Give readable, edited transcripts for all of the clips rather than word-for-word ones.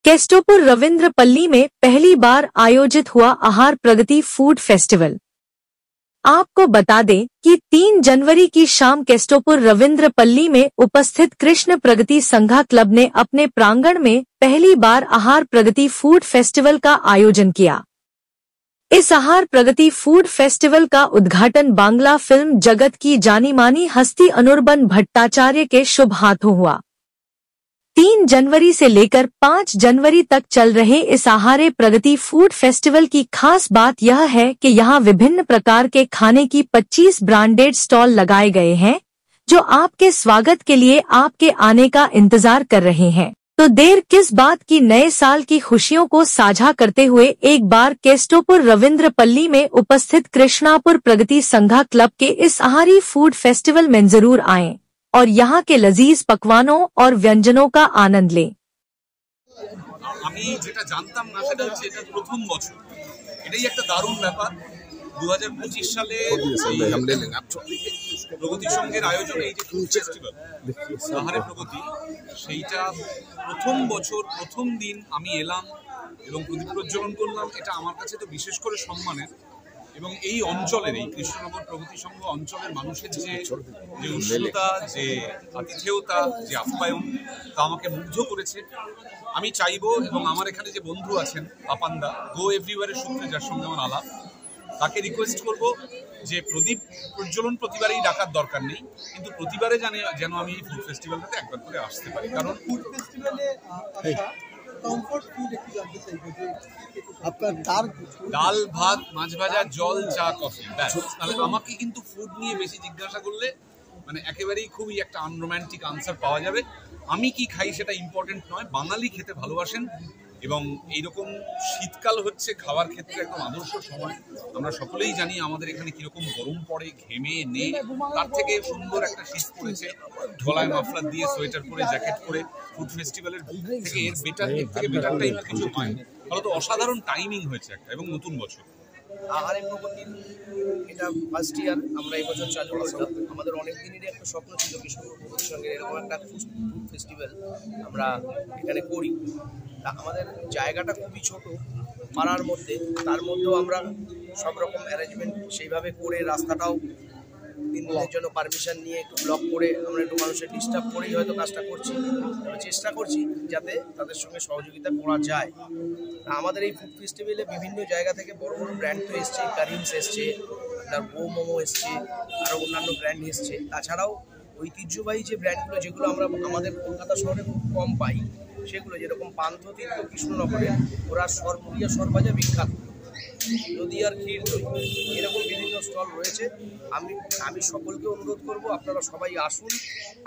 केस्टोपुर रविंद्रपल्ली में पहली बार आयोजित हुआ आहार प्रगति फूड फेस्टिवल। आपको बता दें कि 3 जनवरी की शाम केस्टोपुर रविंद्रपल्ली में उपस्थित कृष्ण प्रगति संघा क्लब ने अपने प्रांगण में पहली बार आहार प्रगति फूड फेस्टिवल का आयोजन किया। इस आहार प्रगति फूड फेस्टिवल का उद्घाटन बांग्ला फिल्म जगत की जानी मानी हस्ती अनुर्बन भट्टाचार्य के शुभ हाथों हुआ। 3 जनवरी से लेकर 5 जनवरी तक चल रहे इस आहार प्रगति फूड फेस्टिवल की खास बात यह है कि यहाँ विभिन्न प्रकार के खाने की 25 ब्रांडेड स्टॉल लगाए गए हैं, जो आपके स्वागत के लिए आपके आने का इंतजार कर रहे हैं। तो देर किस बात की, नए साल की खुशियों को साझा करते हुए एक बार केस्टोपुर रविंद्रपल्ली में उपस्थित कृष्णापुर प्रगति संघा क्लब के इस आहारी फूड फेस्टिवल में जरूर आएं और यहाँ के लजीज पकवानों और व्यंजनों का आनंद लें। আমি যেটা জানতাম না সেটা হচ্ছে এটা প্রথম বছর, এটাই একটা দারুণ ব্যাপার। 2025 সালে প্রগতি সংঘের আয়োজনে এই যে ফুড ফেস্টিভ্যাল আহারে প্রগতি, সেইটা প্রথম বছর প্রথম দিন আমি এলাম এবং প্রদীপ প্রজ্বলন করলাম। এটা আমার কাছে তো বিশেষ করে সম্মানের, এবং এই অঞ্চলের এই কৃষ্ণনগর প্রগতি সংঘ অঞ্চলের মানুষের যে উষ্ণতা, যে আতিথেয়তা, যে আপ্যায়ন, তা আমাকে মুগ্ধ করেছে। আমি চাইবো, এবং আমার এখানে যে বন্ধু আছেন পাপান্দা গো এভরিওয়ারের সূত্রে, যার সঙ্গে আমার আলাপ, তাকে রিকোয়েস্ট করব যে প্রদীপ প্রজ্বলন প্রতিবারেই ডাকার দরকার নেই, কিন্তু প্রতিবারে যেন আমি এই ফুড ফেস্টিভ্যালটাতে একবার করে আসতে পারি। কারণ ফুড ফেস্টিভ্যালে ডাল ভাত মাছ ভাজা জল চা কফি, তাহলে আমাকে কিন্তু ফুড নিয়ে বেশি জিজ্ঞাসা করলে মানে একেবারেই খুবই একটা আনরোম্যান্টিক আনসার পাওয়া যাবে। আমি কি খাই সেটা ইম্পর্টেন্ট নয়, বাঙালি খেতে ভালোবাসেন, এবং এইরকম শীতকাল হচ্ছে খাওয়ার ক্ষেত্রে একদম আদর্শ সময়। আমরা সকলেই জানি আমাদের এখানে কিরকম গরম পড়ে, ঘেমে নেই, তার থেকে সুন্দর একটা শীত পড়েছে, ঢোলায় মাফলার দিয়ে সোয়েটার পরে জ্যাকেট পরে ফুড ফেস্টিভ্যালের থেকে এর থেকে বেটার টাইম কিছু হয়। ফলে তো অসাধারণ টাইমিং হয়েছে একটা, এবং নতুন বছর আহারে প্রগতি এটা ফার্স্ট ইয়ার আমরা এই বছর চালু করলাম। আমাদের অনেক দিনেরই একটা স্বপ্ন ছিল কৃষ্ণনগর প্রগতির সঙ্গে এরকম একটা ফুড ফেস্টিভ্যাল আমরা এখানে করি। তা আমাদের জায়গাটা খুবই ছোট পাড়ার মধ্যে, তার মধ্যেও আমরা সব রকম অ্যারেঞ্জমেন্ট সেইভাবে করে, রাস্তাটাও 3 দিনের জন্য পারমিশন নিয়ে একটু ব্লক করে আমরা একটু মানুষের ডিস্টার্ব করেই হয়তো কাজটা করছি। আমরা চেষ্টা করছি যাতে তাদের সঙ্গে সহযোগিতা করা যায়। আমাদের এই ফুড ফেস্টিভ্যালে বিভিন্ন জায়গা থেকে বড় বড় ব্র্যান্ড তো এসছে, কারিমস এসছে, আপনার বো মোমো এসছে, আরও অন্যান্য ব্র্যান্ড এসছে। তাছাড়াও ঐতিহ্যবাহী যে ব্র্যান্ডগুলো, যেগুলো আমরা আমাদের কলকাতা শহরে খুব কম পাই, সেগুলো যেরকম পান্থতীর্থ কৃষ্ণনগরে ওরা সরপুরিয়া সরভাজা বিখ্যাত, নদীয়ার ক্ষীর দই, এরকম বিভিন্ন স্টল রয়েছে। আমি সকলকে অনুরোধ করব আপনারা সবাই আসুন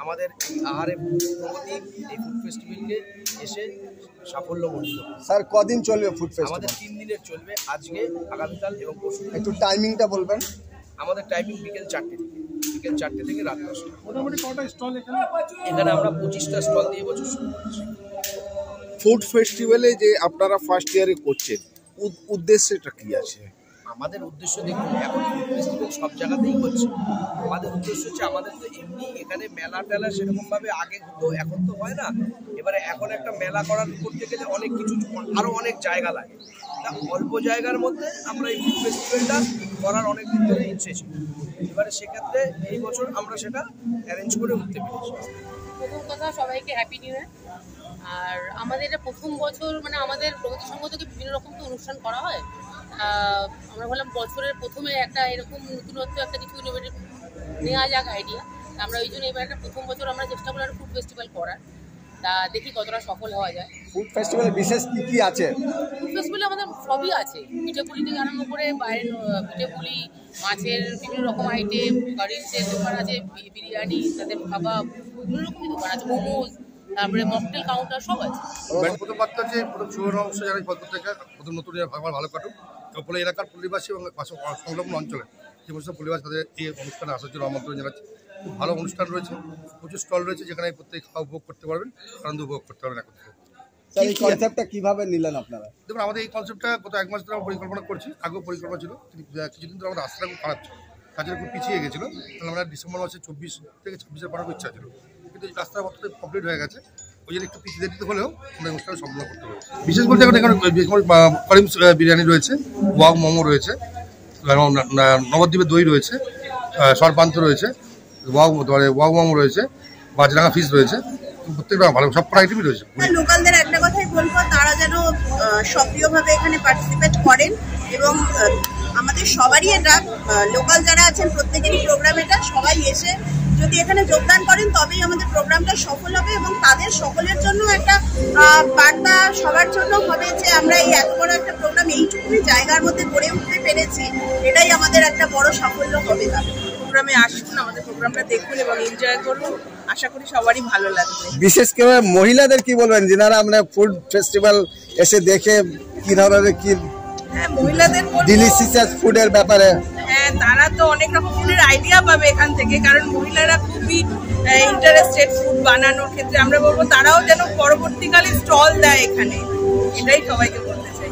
আমাদের এই আহারে প্রগতি এই ফুড ফেস্টিভ্যালকে এসে সাফল্যমণ্ডিত। স্যার কদিন চলবে ফুড ফেস্টিভ্যাল? আমাদের 3 দিনের চলবে, আজকে, আগামীকাল এবং পরশু। একটু টাইমিংটা বলবেন? আমাদের টাইমিং বিকেল 4টে থেকে রাত 10টা। মোটামুটি কটা স্টল এখানে? এখানে আমরা 25টা স্টল দিয়ে বছর শুরু করছি। ফুড ফেস্টিভ্যালে যে আপনারা ফার্স্ট ইয়ারে করছেন, উদ্দেশ্যটা কি আছে? আমাদের উদ্দেশ্য দেখুন, এখন ফুড ফেস্টিভ্যাল সব জায়গাতেই হচ্ছে। আমাদের উদ্দেশ্য হচ্ছে, আমাদের তো এমনি এখানে মেলা টেলা সেরকমভাবে আগে হতো, এখন তো হয় না। এবারে এখন একটা মেলা করতে গেলে অনেক কিছু, আরও অনেক জায়গা লাগে। তা অল্প জায়গার মধ্যে আমরা এই ফুড ফেস্টিভ্যালটা করার অনেক দিন ধরে ইচ্ছে ছিল। এবারে সেক্ষেত্রে এই বছর আমরা সেটা অ্যারেঞ্জ করে উঠতে পেরেছি। প্রথম কথা, সবাইকে হ্যাপি নিউ ইয়ার। আর আমাদের এটা প্রথম বছর, মানে আমাদের প্রগতি সংঘ থেকে বিভিন্ন রকম তো অনুষ্ঠান করা হয়। আমরা বললাম বছরের প্রথমে একটা এরকম নতুনত্ব একটা কিছু ইনোভেটিভ নেওয়া যাক আইডিয়া। আমরা ওই জন্য এবার একটা প্রথম বছর আমরা চেষ্টা করলাম ফুড ফেস্টিভ্যাল করার। তা দেখি কতটা সফল হওয়া যায়। ফুড ফেস্টিভ্যালে বিশেষ কি আছে? ফুড ফেস্টিভ্যালে আমাদের সবই আছে, পিঠেপুলি থেকে আরম্ভ করে বাইরের পিঠেপুলি, মাছের বিভিন্ন রকম আইটেম, কারিমসের দোকান আছে, বিরিয়ানি, তাদের কাবাব, বিভিন্ন রকমই দোকান আছে, মোমোজ, তারপরে মকটেল কাউন্টার, সব আছে। প্রথম বার্তা হচ্ছে প্রথম সুবর্ণ অংশ জানাই পত্রিকা প্রথম নতুন আমার ভালো কাটুক। কপলা এলাকার পল্লীবাসী এবং সংলগ্ন অঞ্চলে যে সমস্ত পল্লীবাসী তাদের এই অনুষ্ঠানে আসার জন্য আমন্ত্রণ জানাচ্ছি। খুব ভালো অনুষ্ঠান রয়েছে, প্রচুর স্টল রয়েছে, যেখানে প্রত্যেক খাওয়া উপভোগ করতে পারবেন, আনন্দ উপভোগ করতে পারবেন। এই কনসেপ্টটা কিভাবে নিলেন আপনারা? দেখুন, আমাদের এই কনসেপ্টটা গত 1 মাস ধরে আমরা পরিকল্পনা করছি। আগেও পরিকল্পনা ছিল, কিছুদিন ধরে আমাদের রাস্তাটা খুব খারাপ ছিল, কাজের খুব পিছিয়ে গেছিলো। তাহলে আমরা ডিসেম্বর মাসে 24 থেকে 26-এর পাঠানোর ইচ্ছা ছিল, কিন্তু রাস্তার মতো কমপ্লিট হয়ে গেছে। ওই জন্য একটু পিছিয়ে দিতে হলেও আমরা অনুষ্ঠান সম্পূর্ণ করতে পারবো। বিশেষ বলতে এখানে করিম বিরিয়ানি রয়েছে, ওয়াও মোমো রয়েছে, নবদ্বীপের দই রয়েছে, সরপান্ত রয়েছে, ওয়াও মোমো রয়েছে, মাছরাঙা ফিশ রয়েছে, প্রত্যেকটা ভালো সব আইটেমই রয়েছে। লোকালদের একটা কথাই বলবো, তারা যেন সক্রিয়ভাবে এখানে পার্টিসিপেট করেন এবং আমাদের সবারই এটা লোকাল যারা আছেন প্রত্যেকেরই প্রোগ্রাম, এটা সবাই এসে যদি এখানে যোগদান করেন তবেই আমাদের প্রোগ্রামটা সফল হবে এবং তাদের সকলের জন্য একটা বার্তা সবার জন্য হবে যে আমরা এই এত বড় একটা প্রোগ্রাম এইটুকুনি জায়গার মধ্যে গড়ে উঠতে পেরেছি, এটাই আমাদের একটা বড় সাফল্য হবে। তাদের প্রোগ্রামে আসুন, আমাদের প্রোগ্রামটা দেখুন এবং এনজয় করুন, আশা করি সবারই ভালো লাগবে। বিশেষ করে মহিলাদের কি বলবেন যারা আমরা ফুড ফেস্টিভ্যাল এসে দেখে কি ধরনের কি মহিলাদের ডিলিশিয়াস ফুডের ব্যাপারে? হ্যাঁ, তারা তো অনেক রকম ফুডের আইডিয়া পাবে এখান থেকে, কারণ মহিলারা খুবই ইন্টারেস্টেড ফুড বানানোর ক্ষেত্রে। আমরা বলবো তারাও যেন পরবর্তীকালে স্টল দেয় এখানে, এটাই সবাইকে বলতে চাই।